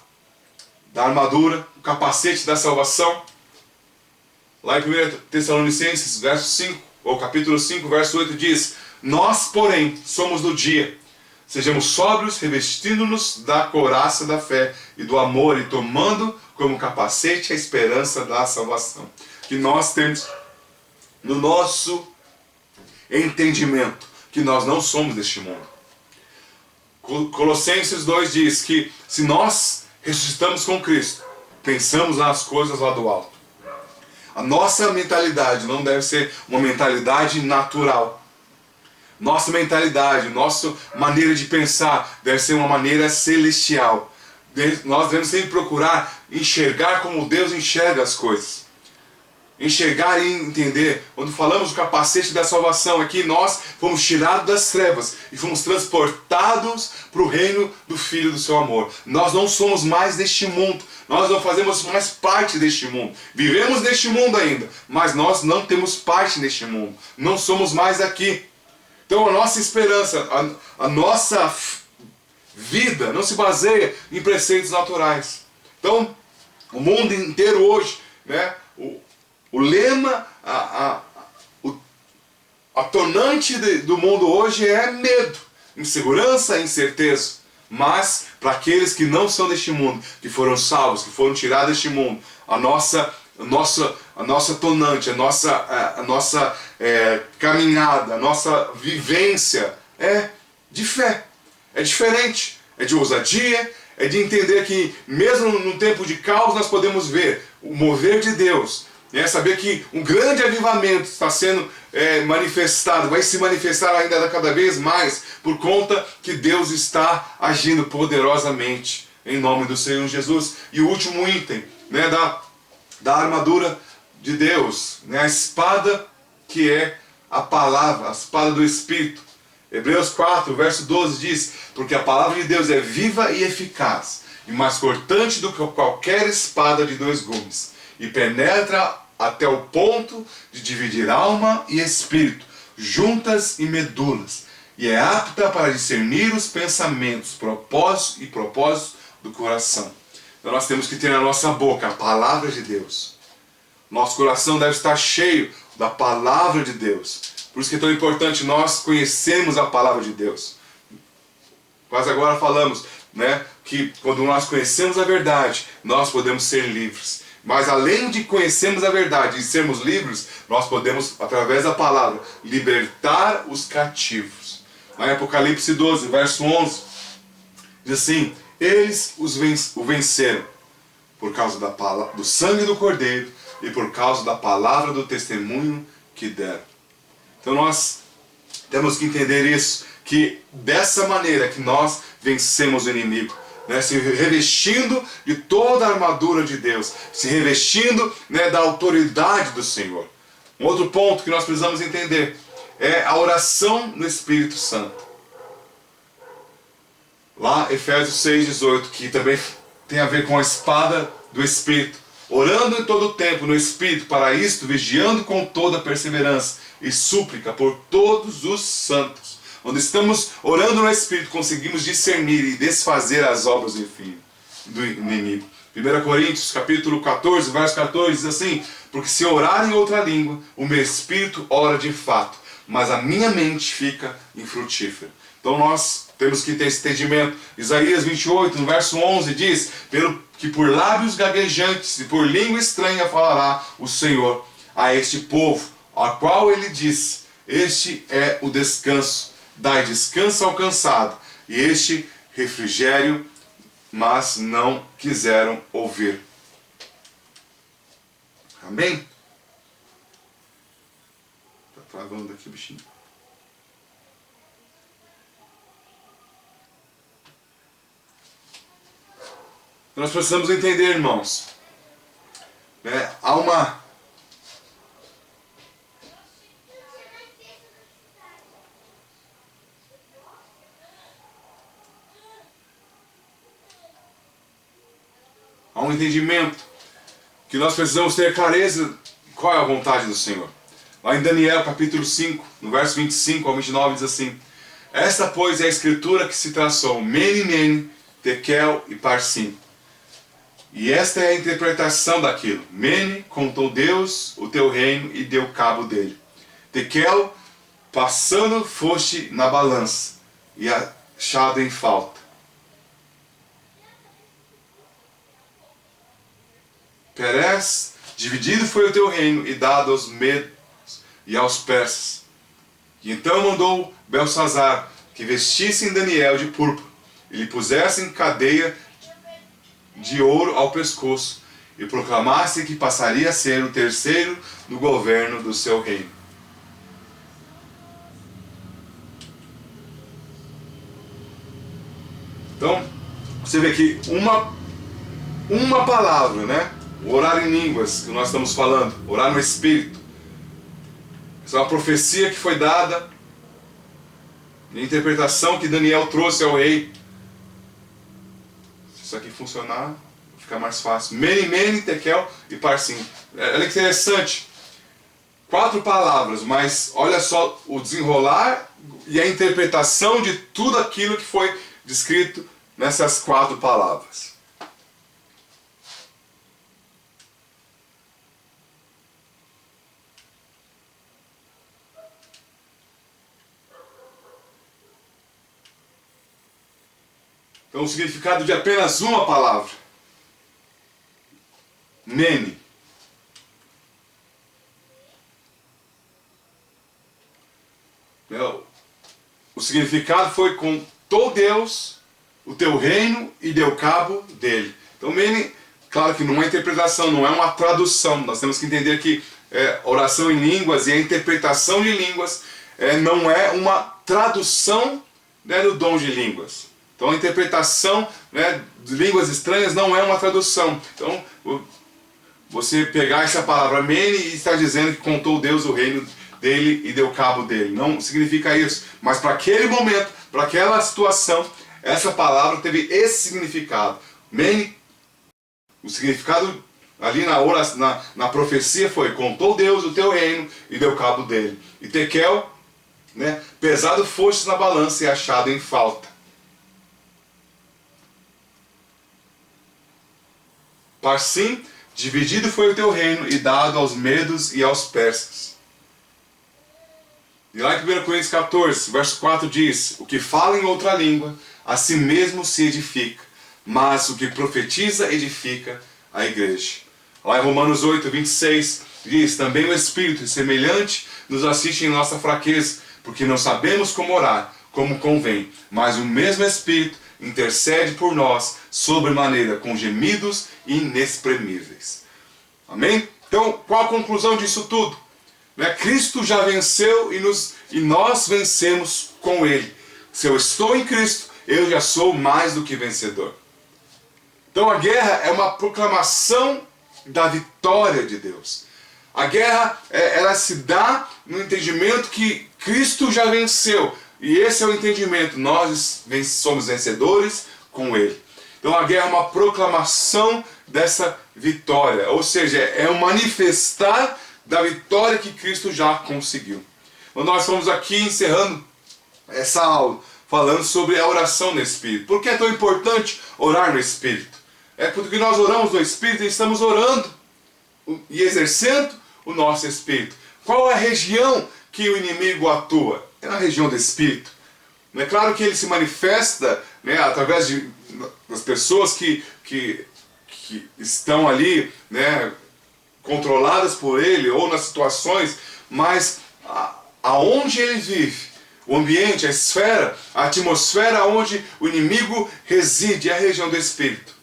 armadura, o capacete da salvação, lá em 1 Tessalonicenses, verso 5, ou capítulo 5, verso 8 diz, nós, porém, somos do dia, sejamos sóbrios, revestindo-nos da couraça da fé e do amor e tomando como capacete a esperança da salvação. Que nós temos no nosso entendimento que nós não somos deste mundo. Colossenses 2 diz que se nós ressuscitamos com Cristo, pensamos nas coisas lá do alto. A nossa mentalidade não deve ser uma mentalidade natural. Nossa mentalidade, nossa maneira de pensar deve ser uma maneira celestial. Nós devemos sempre procurar enxergar como Deus enxerga as coisas. Enxergar e entender. Quando falamos do capacete da salvação, é que nós fomos tirados das trevas e fomos transportados para o reino do Filho do seu amor. Nós não somos mais deste mundo. Nós não fazemos mais parte deste mundo. Vivemos neste mundo ainda, mas nós não temos parte neste mundo. Não somos mais daqui. Então a nossa esperança, a nossa vida não se baseia em preceitos naturais. Então, o mundo inteiro hoje, né, o lema, a tonante do mundo hoje é medo, insegurança, incerteza. Mas, para aqueles que não são deste mundo, que foram salvos, que foram tirados deste mundo, a nossa tonante, a nossa caminhada, a nossa vivência é de fé. É diferente, é de ousadia, é de entender que mesmo no tempo de caos nós podemos ver o mover de Deus. Saber que um grande avivamento está sendo manifestado, vai se manifestar ainda cada vez mais, por conta que Deus está agindo poderosamente em nome do Senhor Jesus. E o último item, né, da armadura de Deus, né, a espada que é a palavra, a espada do Espírito. Hebreus 4, verso 12 diz, porque a palavra de Deus é viva e eficaz, e mais cortante do que qualquer espada de dois gumes, e penetra até o ponto de dividir alma e espírito, juntas e medulas, e é apta para discernir os pensamentos, propósitos do coração. Então nós temos que ter na nossa boca a palavra de Deus. Nosso coração deve estar cheio da palavra de Deus. Por isso que é tão importante nós conhecermos a palavra de Deus. Nós agora falamos, né, que quando nós conhecemos a verdade, nós podemos ser livres. Mas além de conhecermos a verdade e sermos livres, nós podemos, através da palavra, libertar os cativos. Lá em Apocalipse 12, verso 11, diz assim, eles o venceram por causa do sangue do Cordeiro e por causa da palavra do testemunho que deram. Então nós temos que entender isso, que dessa maneira que nós vencemos o inimigo. Né, se revestindo de toda a armadura de Deus, se revestindo, né, da autoridade do Senhor. Um outro ponto que nós precisamos entender é a oração no Espírito Santo. Lá, Efésios 6,18, que também tem a ver com a espada do Espírito. orando em todo o tempo no Espírito, para isto, vigiando com toda perseverança e súplica por todos os santos. Onde estamos orando no Espírito, conseguimos discernir e desfazer as obras do inimigo. 1 Coríntios, capítulo 14, verso 14, diz assim: porque se orar em outra língua, o meu espírito ora de fato, mas a minha mente fica infrutífera. Então nós temos que ter esse entendimento. Isaías 28, no verso 11, diz: pelo que por lábios gaguejantes e por língua estranha falará o Senhor a este povo, a qual ele diz: este é o descanso, dai descanso ao cansado, e este refrigério, mas não quiseram ouvir. Amém? Está travando aqui o bichinho. Nós precisamos entender, irmãos, né? Há um entendimento que nós precisamos ter clareza qual é a vontade do Senhor. Lá em Daniel capítulo 5, no verso 25 ao 29, diz assim: esta, pois, é a escritura que se traçou, Mene, Mene, Tekel e Parsim. E esta é a interpretação daquilo. Mene, contou Deus o teu reino e deu cabo dele. Tekel, passando foste na balança e achado em falta. Perez, dividido foi o teu reino e dado aos medos e aos persas. E então mandou Belsazar que vestissem Daniel de púrpura e lhe pusessem cadeia de ouro ao pescoço e proclamassem que passaria a ser o terceiro no governo do seu reino. Então, você vê que uma palavra, né? O orar em línguas que nós estamos falando, orar no Espírito. Essa é uma profecia que foi dada, a interpretação que Daniel trouxe ao rei. Se isso aqui funcionar, fica mais fácil. Mene, Mene, Tekel e Parsim. Olha que interessante. 4 palavras, mas olha só o desenrolar e a interpretação de tudo aquilo que foi descrito nessas 4 palavras. Então, o significado de apenas uma palavra. Mene. O significado foi: contou Deus o teu reino e deu cabo dele. Então, Mene, claro que não é interpretação, não é uma tradução. Nós temos que entender que oração em línguas e a interpretação de línguas não é uma tradução, né, do dom de línguas. Então a interpretação, né, de línguas estranhas não é uma tradução. Então você pegar essa palavra Mene e estar dizendo que contou Deus o reino dele e deu cabo dele. Não significa isso. Mas para aquele momento, para aquela situação, essa palavra teve esse significado. Mene, o significado ali na profecia foi: contou Deus o teu reino e deu cabo dele. E Tekel, né, pesado foste na balança e achado em falta. Parsim, dividido foi o teu reino e dado aos medos e aos persas. E lá em 1 Coríntios 14, verso 4 diz: o que fala em outra língua, a si mesmo se edifica, mas o que profetiza edifica a igreja. Lá em Romanos 8, 26 diz: também o Espírito semelhante nos assiste em nossa fraqueza, porque não sabemos como orar, como convém, mas o mesmo Espírito intercede por nós sobremaneira com gemidos inexprimíveis. Amém? Então, qual a conclusão disso tudo? Cristo já venceu e nós vencemos com Ele. Se eu estou em Cristo, eu já sou mais do que vencedor. Então a guerra é uma proclamação da vitória de Deus. A guerra, ela se dá no entendimento que Cristo já venceu. E esse é o entendimento, nós somos vencedores com Ele. Então a guerra é uma proclamação dessa vitória, ou seja, é um manifestar da vitória que Cristo já conseguiu. Então nós estamos aqui encerrando essa aula, falando sobre a oração no Espírito. Por que é tão importante orar no Espírito? É porque nós oramos no Espírito e estamos orando e exercendo o nosso Espírito. Qual é a região que o inimigo atua? É na região do Espírito. É claro que ele se manifesta, né, através das pessoas que estão ali, né, controladas por ele, ou nas situações, mas aonde ele vive, o ambiente, a esfera, a atmosfera onde o inimigo reside, é a região do Espírito.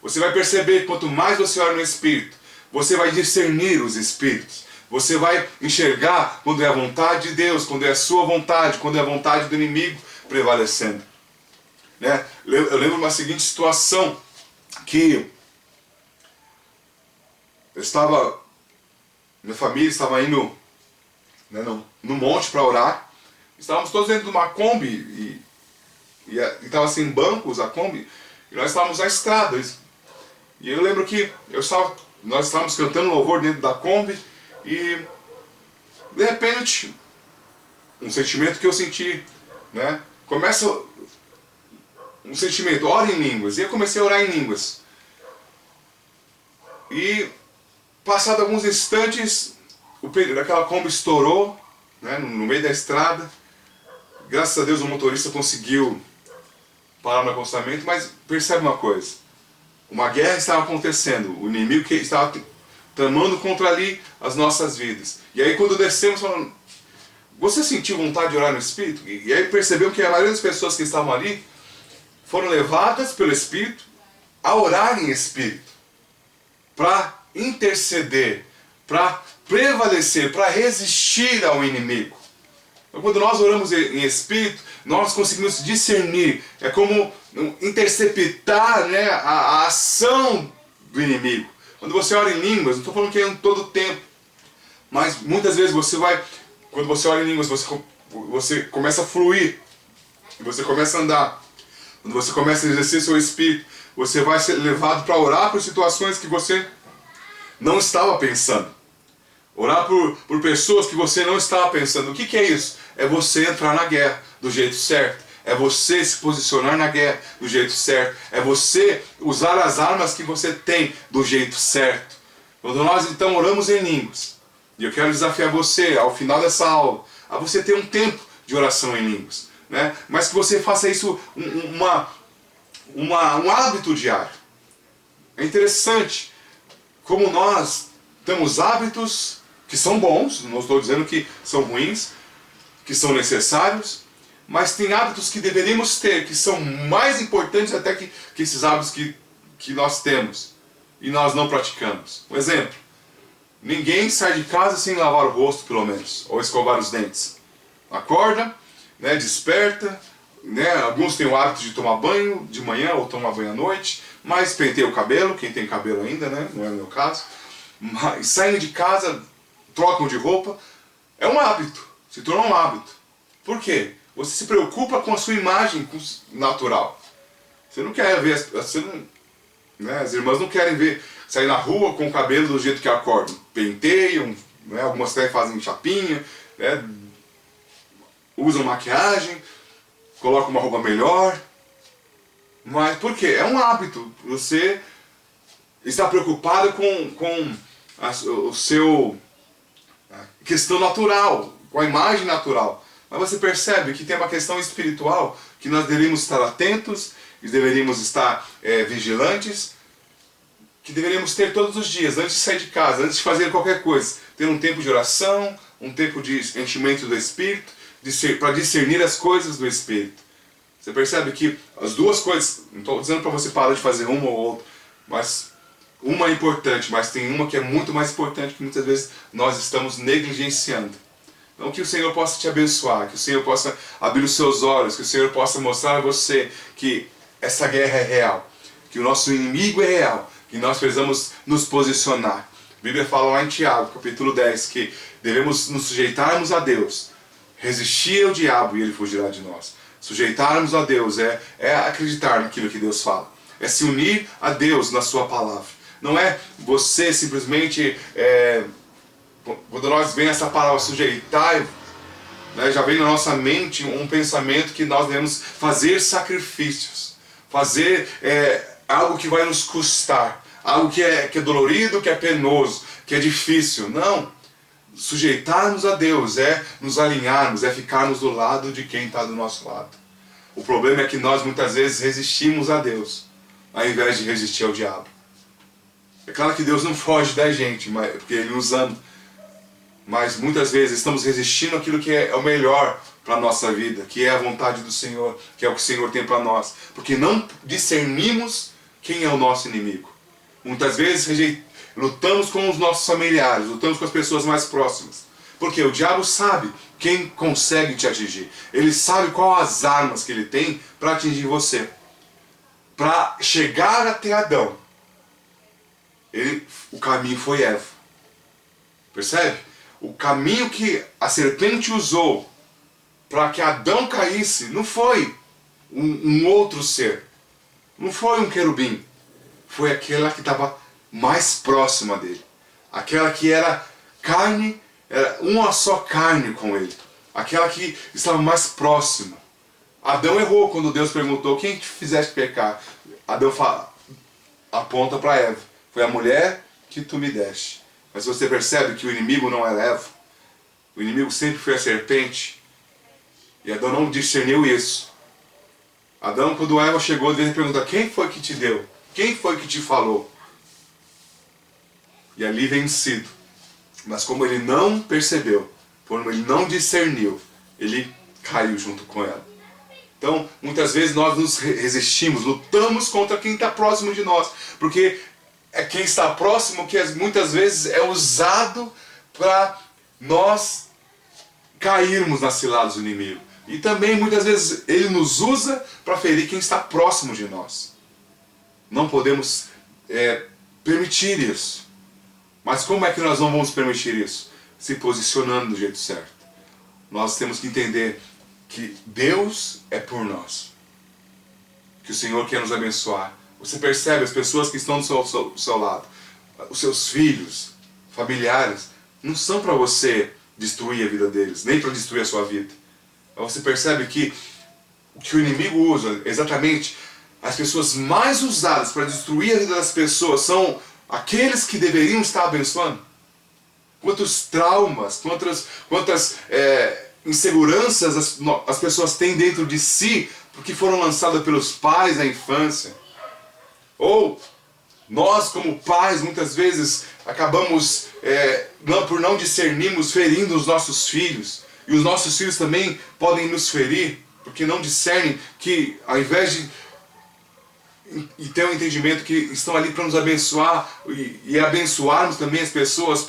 Você vai perceber que quanto mais você ora no Espírito, você vai discernir os Espíritos. Você vai enxergar quando é a vontade de Deus, quando é a sua vontade, quando é a vontade do inimigo prevalecendo. Né? Eu lembro uma seguinte situação, que minha família estava indo, né, no monte para orar. Estávamos todos dentro de uma Kombi e estava assim, bancos, a Kombi, e nós estávamos na estrada. E eu lembro que nós estávamos cantando louvor dentro da Kombi e de repente um sentimento que eu senti, né? Começa um sentimento, ora em línguas, e eu comecei a orar em línguas. E passado alguns instantes, aquela Kombi estourou, né, no meio da estrada. Graças a Deus o motorista conseguiu parar no acostamento, mas percebe uma coisa, uma guerra estava acontecendo, o inimigo que estava tramando contra ali as nossas vidas. E aí quando descemos, falando, você sentiu vontade de orar no Espírito? E aí percebeu que a maioria das pessoas que estavam ali foram levadas pelo Espírito a orar em Espírito, para interceder, para prevalecer, para resistir ao inimigo. Então, quando nós oramos em Espírito, nós conseguimos discernir, é como interceptar, né, a ação do inimigo. Quando você ora em línguas, não estou falando que é em todo o tempo, mas muitas vezes quando você ora em línguas, você começa a fluir, você começa a andar. Quando você começa a exercer seu Espírito, você vai ser levado para orar por situações que você não estava pensando. Orar por pessoas que você não estava pensando. O que é isso? É você entrar na guerra do jeito certo. É você se posicionar na guerra do jeito certo. É você usar as armas que você tem do jeito certo. Quando nós então oramos em línguas, e eu quero desafiar você, ao final dessa aula, a você ter um tempo de oração em línguas, né? Mas que você faça isso um hábito diário. É interessante como nós temos hábitos que são bons, não estou dizendo que são ruins, que são necessários, mas tem hábitos que deveríamos ter, que são mais importantes até que esses hábitos que nós temos e nós não praticamos. Um exemplo, ninguém sai de casa sem lavar o rosto, pelo menos, ou escovar os dentes. Acorda, né, desperta, né, alguns têm o hábito de tomar banho de manhã ou tomar banho à noite, mas penteia o cabelo, quem tem cabelo ainda, né, não é o meu caso, mas saem de casa, trocam de roupa, é um hábito, se tornou um hábito. Por quê? Você se preocupa com a sua imagem natural. Você não quer ver, né, as irmãs não querem ver sair na rua com o cabelo do jeito que acordam. Penteiam, né, algumas até fazem chapinha, né, usam maquiagem, colocam uma roupa melhor. Mas por quê? É um hábito. Você está preocupado com o seu questão natural, com a imagem natural. Mas você percebe que tem uma questão espiritual que nós deveríamos estar atentos, que deveríamos estar vigilantes, que deveríamos ter todos os dias, antes de sair de casa, antes de fazer qualquer coisa. Ter um tempo de oração, um tempo de enchimento do Espírito, para discernir as coisas do Espírito. Você percebe que as duas coisas, não estou dizendo para você parar de fazer uma ou outra, mas uma é importante, mas tem uma que é muito mais importante que muitas vezes nós estamos negligenciando. Então que o Senhor possa te abençoar, que o Senhor possa abrir os seus olhos, que o Senhor possa mostrar a você que essa guerra é real, que o nosso inimigo é real, que nós precisamos nos posicionar. A Bíblia fala lá em Tiago, capítulo 10, que devemos nos sujeitarmos a Deus, resistir ao diabo e ele fugirá de nós. Sujeitarmos a Deus é acreditar naquilo que Deus fala. é se unir a Deus na sua palavra. Não é você simplesmente, quando nós vem essa palavra sujeitar, né, já vem na nossa mente um pensamento que nós devemos fazer sacrifícios, fazer algo que vai nos custar, algo que é dolorido, que é penoso, que é difícil. Não, sujeitar-nos a Deus é nos alinharmos, é ficarmos do lado de quem está do nosso lado. O problema é que nós muitas vezes resistimos a Deus, ao invés de resistir ao diabo. É claro que Deus não foge da gente, porque Ele nos ama. Mas muitas vezes estamos resistindo àquilo que é o melhor para a nossa vida, que é a vontade do Senhor, que é o que o Senhor tem para nós. Porque não discernimos quem é o nosso inimigo. Muitas vezes lutamos com os nossos familiares, lutamos com as pessoas mais próximas. Porque o diabo sabe quem consegue te atingir. Ele sabe quais as armas que ele tem para atingir você. Para chegar até Adão, o caminho foi Eva. Percebe? O caminho que a serpente usou para que Adão caísse não foi um outro ser. Não foi um querubim. Foi aquela que estava mais próxima dele. Aquela que era carne, era uma só carne com ele. Aquela que estava mais próxima. Adão errou quando Deus perguntou: quem te fizeste pecar? Adão aponta para Eva: foi a mulher que tu me deste. Mas você percebe que o inimigo não era Eva. O inimigo sempre foi a serpente. E Adão não discerniu isso. Adão, quando Eva chegou, ele pergunta: quem foi que te deu? Quem foi que te falou? E ali vencido. Mas como ele não percebeu, como ele não discerniu, ele caiu junto com ela. Então, muitas vezes nós nos resistimos, lutamos contra quem está próximo de nós. Porque é quem está próximo que muitas vezes é usado para nós cairmos nas ciladas do inimigo. E também muitas vezes ele nos usa para ferir quem está próximo de nós. Não podemos permitir isso. Mas como é que nós não vamos permitir isso? Se posicionando do jeito certo. Nós temos que entender que Deus é por nós. Que o Senhor quer nos abençoar. Você percebe as pessoas que estão do seu lado, os seus filhos, familiares, não são para você destruir a vida deles, nem para destruir a sua vida. Mas você percebe que o que o inimigo usa, exatamente, as pessoas mais usadas para destruir a vida das pessoas são aqueles que deveriam estar abençoando. Quantos traumas, quantas inseguranças as pessoas têm dentro de si, porque foram lançadas pelos pais na infância. Ou nós, como pais, muitas vezes acabamos, por não discernirmos, ferindo os nossos filhos. E os nossos filhos também podem nos ferir, porque não discernem que, ao invés de ter um entendimento que estão ali para nos abençoar e abençoarmos também as pessoas,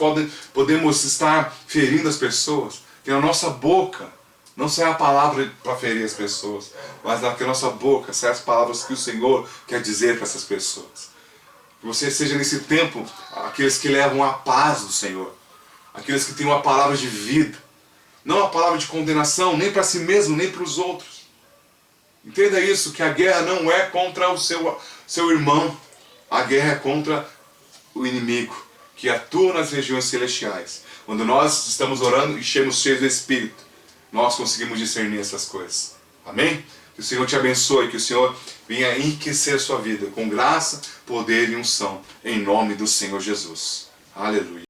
podemos estar ferindo as pessoas. Que na nossa boca não sai a palavra para ferir as pessoas, mas que a nossa boca sai as palavras que o Senhor quer dizer para essas pessoas. Que você seja nesse tempo aqueles que levam a paz do Senhor, aqueles que têm uma palavra de vida, não a palavra de condenação, nem para si mesmo, nem para os outros. Entenda isso, que a guerra não é contra o seu irmão, a guerra é contra o inimigo, que atua nas regiões celestiais. Quando nós estamos orando e cheios do Espírito, nós conseguimos discernir essas coisas. Amém? Que o Senhor te abençoe, que o Senhor venha enriquecer a sua vida com graça, poder e unção, em nome do Senhor Jesus. Aleluia.